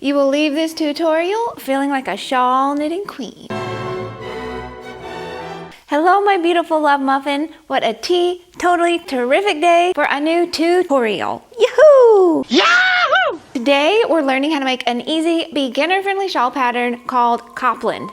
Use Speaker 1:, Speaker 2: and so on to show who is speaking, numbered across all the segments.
Speaker 1: You will leave this tutorial feeling like a shawl knitting queen. Hello, my beautiful love muffin. What a totally terrific day for a new tutorial. Yahoo! Yahoo! Today, we're learning how to make an easy, beginner-friendly shawl pattern called Copland.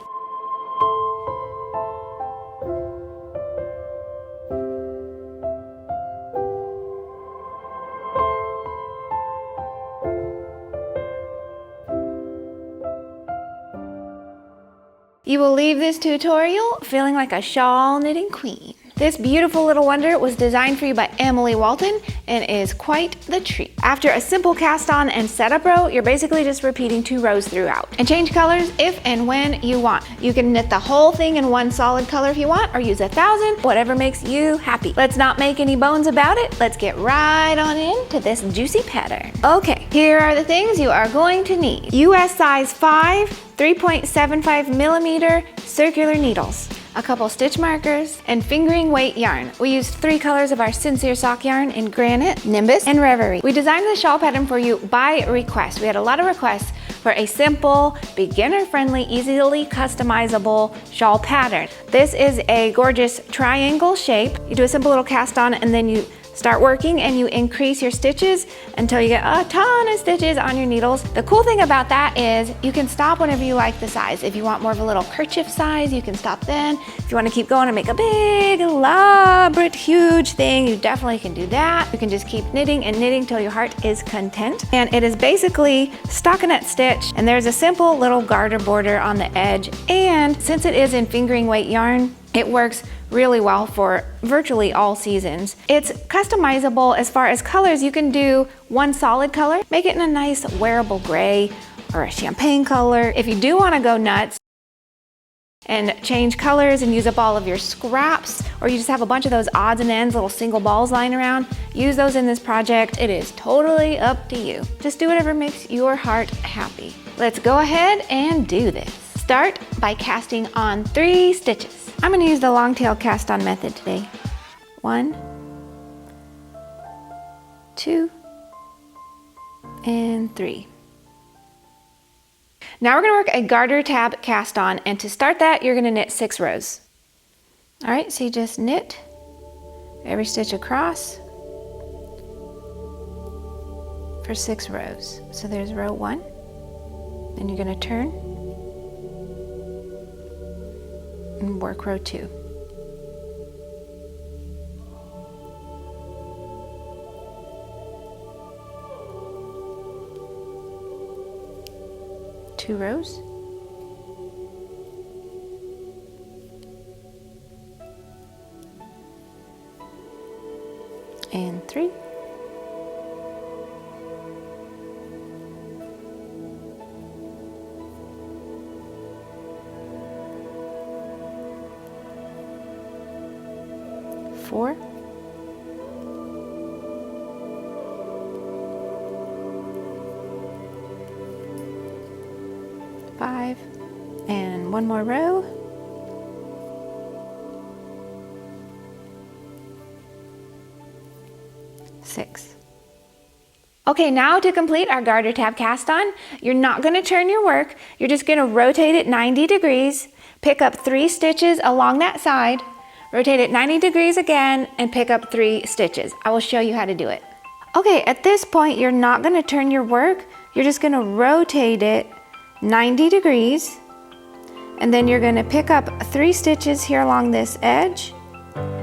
Speaker 1: You will leave this tutorial feeling like a shawl knitting queen. This beautiful little wonder was designed for you by Emily Walton and is quite the treat. After a simple cast on and setup row, you're basically just repeating 2 rows throughout. And change colors if and when you want. You can knit the whole thing in one solid color if you want, or use 1,000, whatever makes you happy. Let's not make any bones about it. Let's get right on into this juicy pattern. Okay, here are the things you are going to need. US size 5, 3.75 millimeter circular needles, a couple stitch markers, and fingering weight yarn. We used 3 colors of our Sincere sock yarn in Granite, Nimbus, and Reverie. We designed the shawl pattern for you by request. We had a lot of requests for a simple, beginner-friendly, easily customizable shawl pattern. This is a gorgeous triangle shape. You do a simple little cast on and then you start working and you increase your stitches until you get a ton of stitches on your needles. The cool thing about that is you can stop whenever you like the size. If you want more of a little kerchief size, you can stop then. If you want to keep going and make a big, elaborate, huge thing, you definitely can do that. You can just keep knitting and knitting till your heart is content. And it is basically stockinette stitch, and there's a simple little garter border on the edge. And since it is in fingering weight yarn, it works really well for virtually all seasons. It's customizable as far as colors. You can do one solid color, make it in a nice wearable gray or a champagne color. If you do want to go nuts and change colors and use up all of your scraps, or you just have a bunch of those odds and ends, little single balls lying around, use those in this project. It is totally up to you. Just do whatever makes your heart happy. Let's go ahead and do this. Start by casting on 3 stitches. I'm going to use the long tail cast on method today. 1, 2, and 3. Now we're going to work a garter tab cast on, and to start that you're going to knit 6 rows. All right, so you just knit every stitch across for 6 rows. So there's row 1, then you're going to turn and work row 2. Two rows. And 3. Four, 5, and 1 more row. 6. Okay, now to complete our garter tab cast on, you're not going to turn your work. You're just going to rotate it 90 degrees, pick up 3 stitches along that side, rotate it 90 degrees again, and pick up 3 stitches. I will show you how to do it. Okay, at this point, you're not going to turn your work. You're just going to rotate it 90 degrees, and then you're going to pick up 3 stitches here along this edge.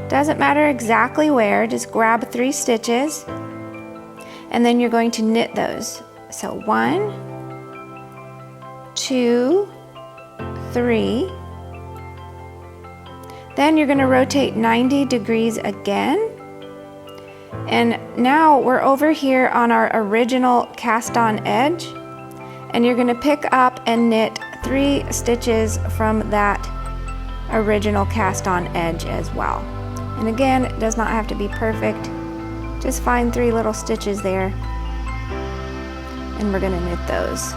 Speaker 1: Doesn't matter exactly where, just grab 3 stitches, and then you're going to knit those. So 1, 2, 3. Then you're going to rotate 90 degrees again. And now we're over here on our original cast on edge. And you're going to pick up and knit 3 stitches from that original cast on edge as well. And again, it does not have to be perfect. Just find 3 little stitches there. And we're going to knit those.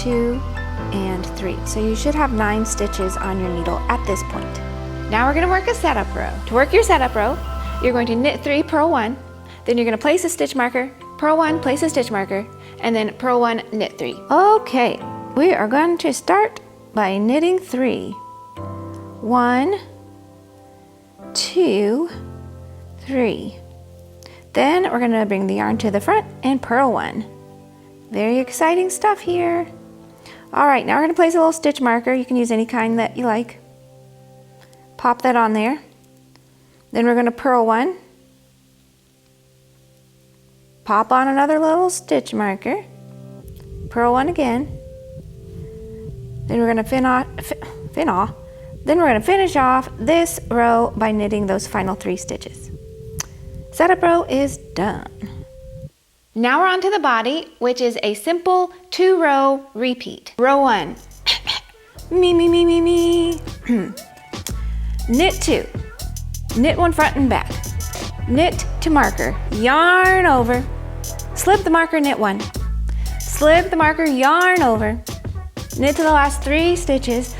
Speaker 1: 2, and 3. So you should have 9 stitches on your needle at this point. Now we're going to work a setup row. To work your setup row, you're going to knit 3, purl 1, then you're going to place a stitch marker, purl 1, place a stitch marker, and then purl 1, knit 3. Okay, we are going to start by knitting 3. 1, 2, 3. Then we're going to bring the yarn to the front and purl 1. Very exciting stuff here. All right, now we're going to place a little stitch marker. You can use any kind that you like. Pop that on there. Then we're going to purl 1. Pop on another little stitch marker. Purl 1 again. Then we're going to Then we're going to finish off this row by knitting those final 3 stitches. Setup row is done. Now we're on to the body, which is a simple 2-row repeat. Row 1. me. Knit 2. Knit 1 front and back. Knit to marker, yarn over, slip the marker, knit 1. Slip the marker, yarn over, knit to the last 3 stitches,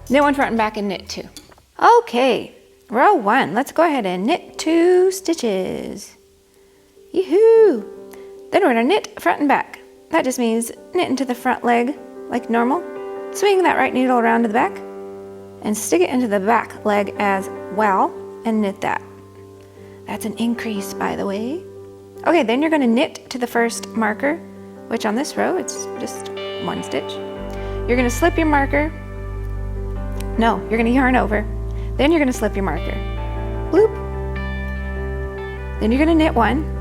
Speaker 1: knit 1 front and back and knit 2. Okay, row 1, let's go ahead and knit 2 stitches. Yoo-hoo! Then we're gonna knit front and back. That just means knit into the front leg like normal. Swing that right needle around to the back and stick it into the back leg as well and knit that. That's an increase, by the way. Okay, then you're gonna knit to the first marker, which on this row, it's just 1 stitch. You're gonna slip your marker. No, you're gonna yarn over. Then you're gonna slip your marker. Bloop. Then you're gonna knit 1.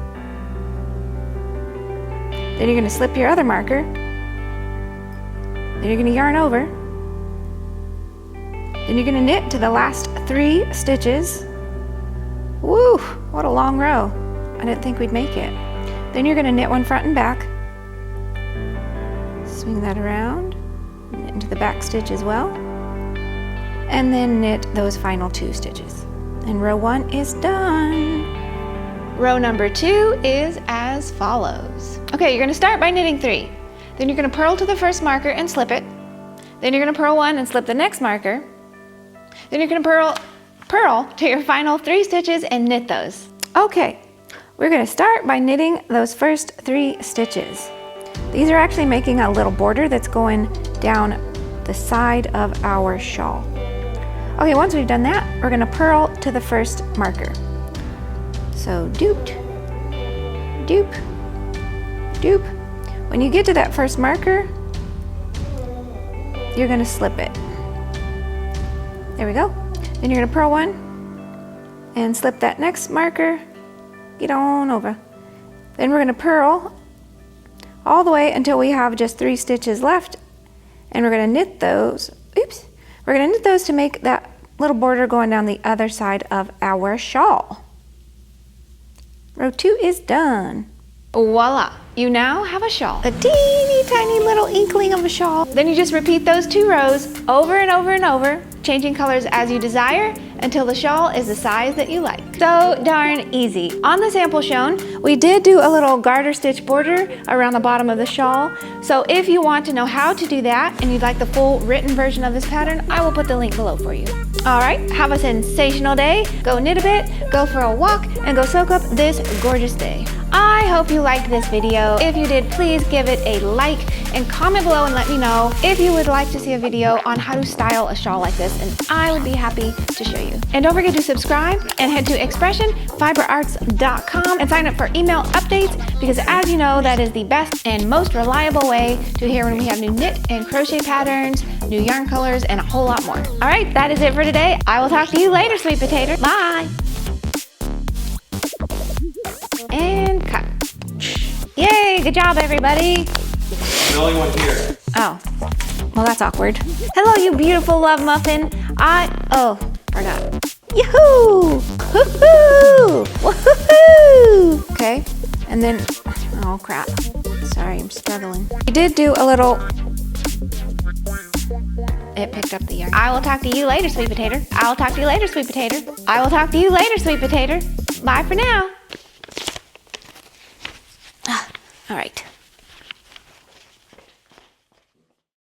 Speaker 1: Then you're gonna slip your other marker. Then you're gonna yarn over. Then you're gonna knit to the last 3 stitches. Woo, what a long row. I didn't think we'd make it. Then you're gonna knit 1 front and back. Swing that around, knit into the back stitch as well. And then knit those final 2 stitches. And row 1 is done. Row number 2 is as follows. Okay, you're gonna start by knitting 3. Then you're gonna purl to the first marker and slip it. Then you're gonna purl 1 and slip the next marker. Then you're gonna purl to your final 3 stitches and knit those. Okay, we're gonna start by knitting those first 3 stitches. These are actually making a little border that's going down the side of our shawl. Okay, once we've done that, we're gonna purl to the first marker. So doop, doop, doop. When you get to that first marker, you're gonna slip it. There we go. Then you're gonna purl 1 and slip that next marker, get on over. Then we're gonna purl all the way until we have just 3 stitches left, and we're gonna knit those, we're gonna knit those to make that little border going down the other side of our shawl. Row 2 is done. Voila, you now have a shawl. A teeny tiny little inkling of a shawl. Then you just repeat those 2 rows over and over and over, changing colors as you desire until the shawl is the size that you like. So darn easy. On the sample shown, we did do a little garter stitch border around the bottom of the shawl. So if you want to know how to do that and you'd like the full written version of this pattern, I will put the link below for you. All right, have a sensational day. Go knit a bit, go for a walk, and go soak up this gorgeous day. I hope you liked this video. If you did, please give it a like and comment below and let me know if you would like to see a video on how to style a shawl like this, and I would be happy to show you. And don't forget to subscribe and head to expressionfiberarts.com and sign up for email updates, because as you know, that is the best and most reliable way to hear when we have new knit and crochet patterns, new yarn colors, and a whole lot more. All right, that is it for today. I will talk to you later, sweet potato. Bye. And cut. Yay, good job, everybody.
Speaker 2: I'm the only one here.
Speaker 1: Oh, well, that's awkward. Hello, you beautiful love muffin. Forgot. Yoo-hoo! Woohoo! Woohoo! Okay, and then, oh crap. Sorry, I'm struggling. We did do a little, it picked up the yarn. I will talk to you later, sweet potato. I will talk to you later, sweet potato. I will talk to you later, sweet potato. Bye for now. All right.